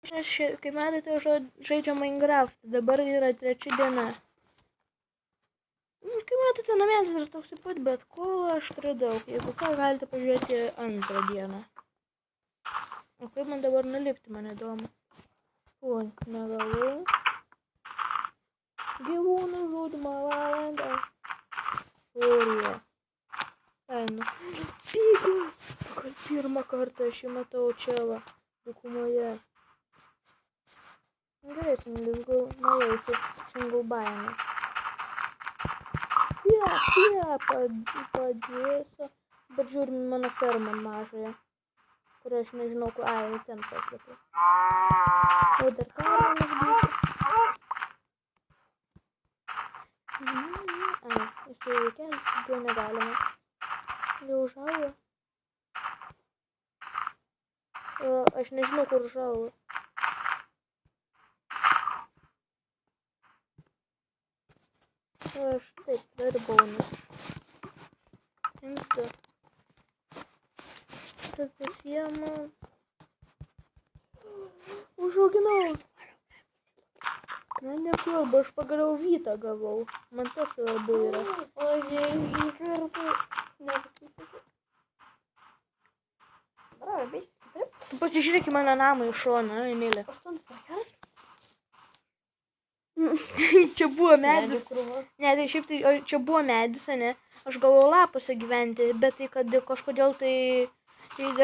Kaip matote, žaidžia Minecraft. Dabar yra 3 diena. Kaip matote, namėlis yra toks pat, bet kol aš turiu daug. Jeigu ką, galite pažiūrėti 2 dieną. O kaip man dabar nulipti, man įdomu. Oi, negaliu. Gyvūnų žudimo valanda. Furija. Einu. Pigas! Pirmą kartą aš jį matau čia va, dykumoje. Gerai, nuėjusi single baimė. Padėsiu. Bet žiūrim mano fermą mažąją, kur aš nežinau, kur ten paslėpiu. O dar karvės būtų. Iš tai keltis, jo negalima. Jau užaugo. Aš nežinau, kur užaugo. Aš taip, dar bonus. Imsiu. Tas pasiemu. Užauginau. Na, nekalba, aš pagaliau vytą gavau. Man tas svarbu yra. O jei kartu nepasisekė. Bravo, beisi, taip? Tu pasižiūrėk į mano namą iš šono, Emilė. 8 hektaras? Čia buvo medis. Ne, tai šiaip tai čia buvo medis, ne? Aš galvojau lapuose gyventi, bet tai kad kažkodėl tai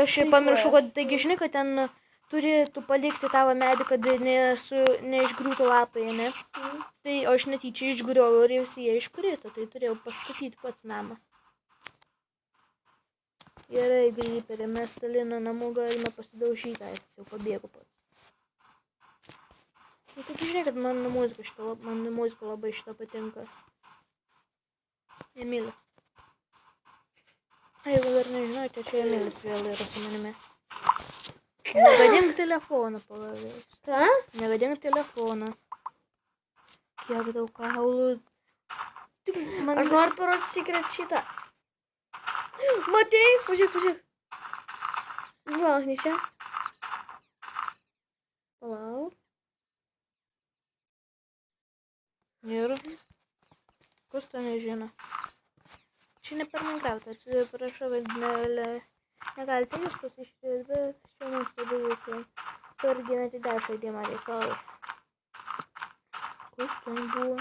aš pamiršau, kad taigi žinai, kad ten turi tu palikti tavo medį, kad neišgriūtų lapai, ne? Tai aš netyčia išgrioviau ir visi jie iškrito, tai turėjau pastatyti pats namą. Gerai, Gryperė, mes toli nuo namų galime pasidaužyti, jis jau pabėgo pats. Nu, tai žiūrėk, kad man muzika labai šitą patinka. Emilė. Jeigu dar nežinote, čia Emilis vėl yra su manimi. Negadink telefoną, pagalvėjus. Ką? Negadink telefoną. Kiek daug kaulų. Aš noriu parodyti secret šitą. Matei? Pažiūrėk. Va, ne čia. Palauk. Ir kas to nežino. Čia ne per Minecraft, atsiprašau, kad negalite jūs pasižiūrėti, bet čia mums padarysiu. Turi gyventi 10 žaidimą reikalai. Kas ten buvo?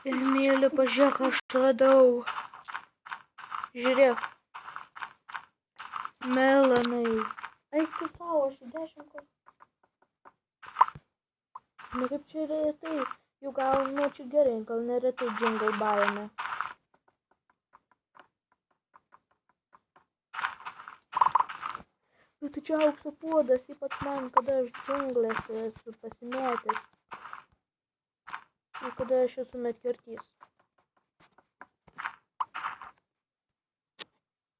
Emilė, pažiūrėk, aš radau. Žiūrėk. Melanai. Eik tu savo, aš 10 kartų. Nu kaip čia retai. Jau gal, nu čia gerai, gal neretai džingle baime. Nu tai čia aukso puodas, ypač man, kada aš džunglėse esu pasimėtęs. Ir kada aš esu medkirtys.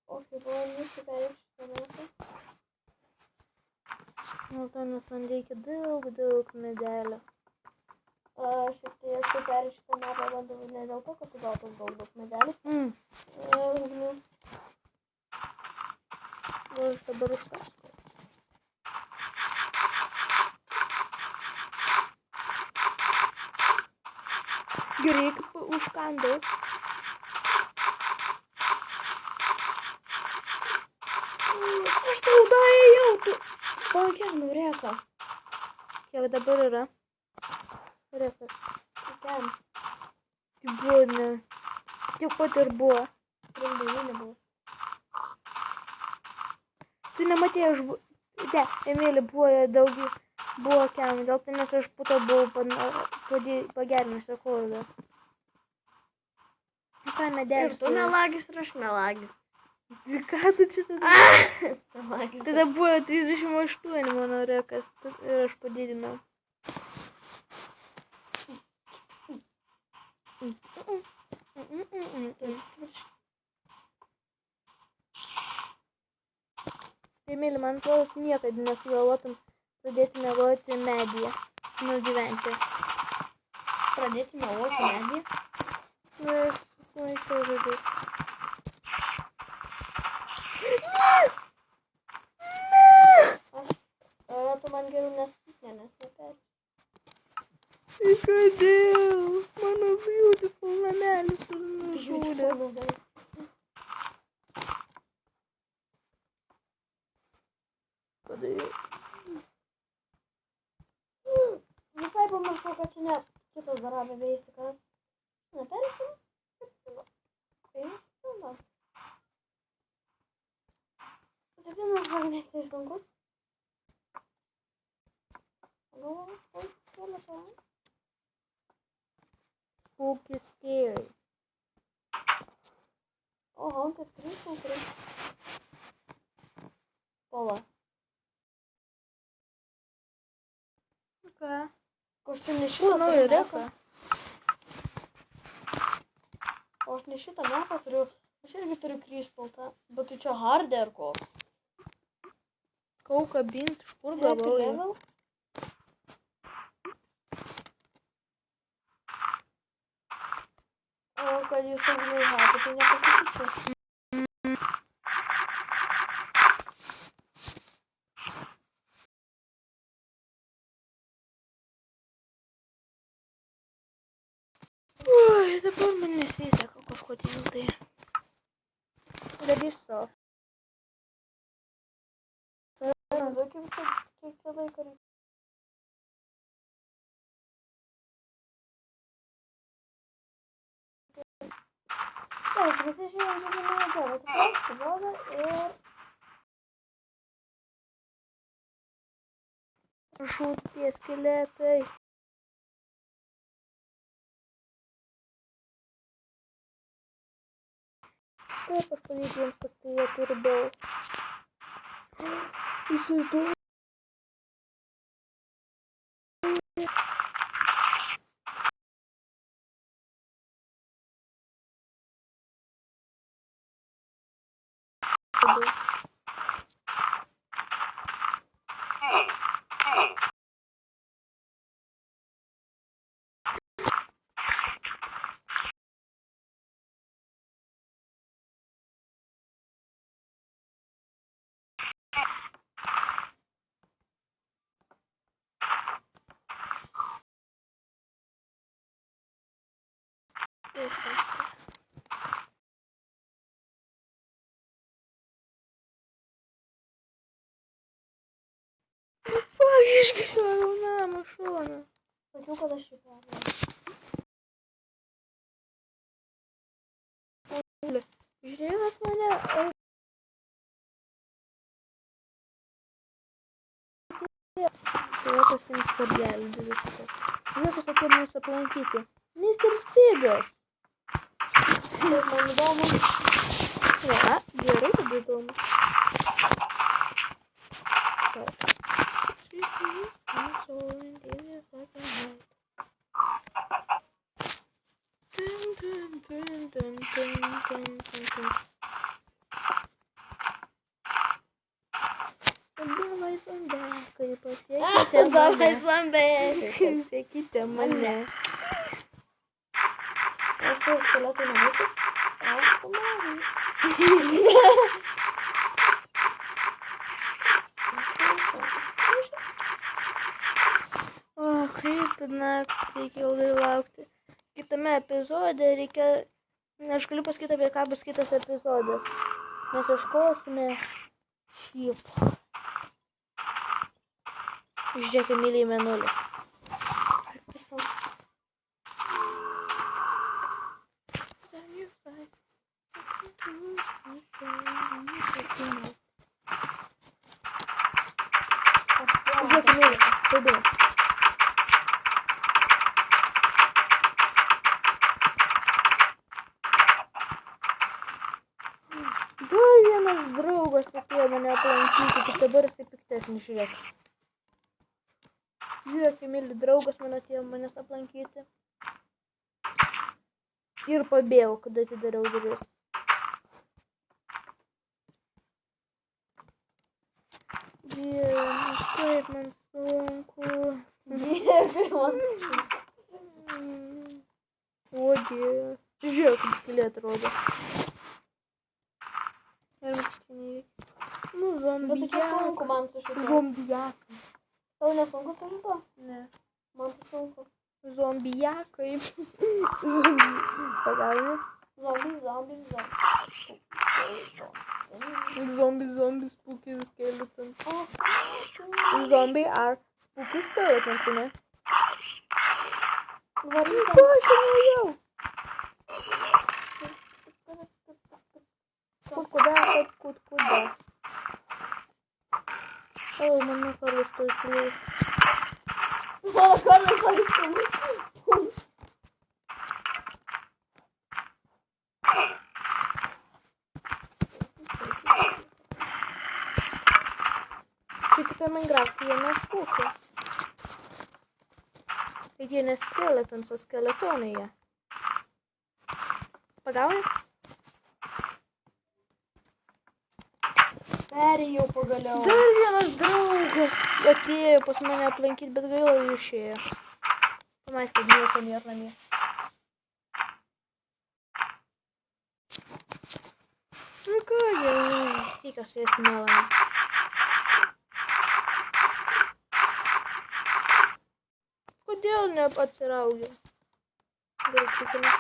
O kaip buvo nusiperėti šitą metą? Nu ten man reikia daug medelio. Aš tai esu perėti šitą metą bandau ne dėl to, kad tu gautas daug medelių. Aš dabar užkasau. Gerai, kaip užkandau. Aš tau daėjau, tu. Kiek nurėka. Kiek dabar yra? Rėkas. Ten. Tai buvo, ne. Tiek pat ir buvo. Prieš daugiau nebuvo. Tu nematėjai, aš buvau. Ne, Emilė buvo daugiau. Buvo kem. Dėl to, nes aš puto buvau pagerinęs rekordą. Ką medelis? Ir tu melagis ir aš melagis. Ką tu čia tada? Tada buvo 38 mano rekas ir aš padidinau. Emilė, man atrodo, niekad nesugalvotum pradėti miegoti medyje. Nugyventi. Pradėti miegoti medyje? Nu, aš susimaišau žodžius. metu man geriau nes neperėjau. Tai kodėl? Mano beautiful namelis nužudė. Padarė. Visai pamiršau, kad čia ne kitas dar apie veisikas. Neperėsim? Tai vienas magnetai sunkus. Spooky scary. Oho, tas kristal. Pala. Ką? Ko aš čia ne šitą naują reką? O aš ne šitą mapą turiu. Aš irgi turiu kristalą. Bet tai čia hardė ar ko? Kauka bint, iš kur gavau? Level? O, kad jūs saugiai hapį, tai nepasakyčiau. Oi, dabar man nesiseka kažkodėl tai. Darysiu savo. Nežinau, kiek čia laiko reikia. Taip, visi šiandien žaidžiame žemę. Tai vodą ir... Žūties skeletai. Kaip aš pavyzdžiu jums, kad tai jie turi daug. Įsivaizduoju. Išgyvenau namą šoną. Sakiau, kad aš jį perėjau. Žiūrėk mane. Tai pasiims kardelį viską. Niekas atėjo mus aplankyti. Misteris Pigas. Taip, man įdomu. Va, gerai, kad įdomu. Davai zombiai. Sekite mane. Aš tai skeletai namukus. Aukštų marį. O, kaip naktį reikia ilgai laukti. Kitame epizode reikia... Aš galiu pasakyti, apie ką bus kitas epizodas. Mes ieškosime šiaip. Žiūrėk, myliai mėnulį. Žiūrėk, mėlį, sėdėjau. Dar vienas draugas atėjo mane aplankyti, tik dabar jisai piktesnis, žiūrėk. Žiūrėk, myli draugas man atėjo manęs aplankyti. Ir pabėgau, kada atidariau duris. Dieve, kaip man sunku. Dieve, man sunku. O, Dieve. Žiūrėk, kaip skylė atrodo. Ir maskiniai. Nu, zombijakai. Bet tai čia sunku man su šituo. Zombijakai. Tau nesunku su šito? Ne. Man tai sunku. Zombijakai. Pagauni? Zombies. Zombie, spooky skeletons. Zombie are spooky skeletons, ne? Varyti. Ko aš čia nuėjau? Kuda? O, mano karvas toj kiliai. Mano karvas paliktum. Tik tai Minecraft jie nespūkia. Taigi jie ne skeletons, o skeletonai jie. Pagauni? Perėjau pagaliau. Dar vienas draugas atėjo pas mane aplankyti, bet gaila išėjo. Pamatė, kad nieko nėra namie. Nu ką, jau tikiuosi jas malonė. Kodėl neatsiraugiau? Gerai, tikime.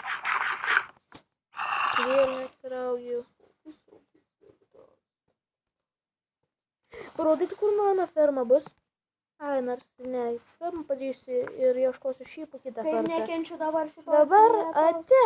Vėl neatsiraugiau. Parodyti, kur mano ferma bus? Ai, nors ne, fermą padėsiu ir ieškosiu šį po kitą Kaip kartą. nekenčiu dabar šitos Dabar vietos. ate.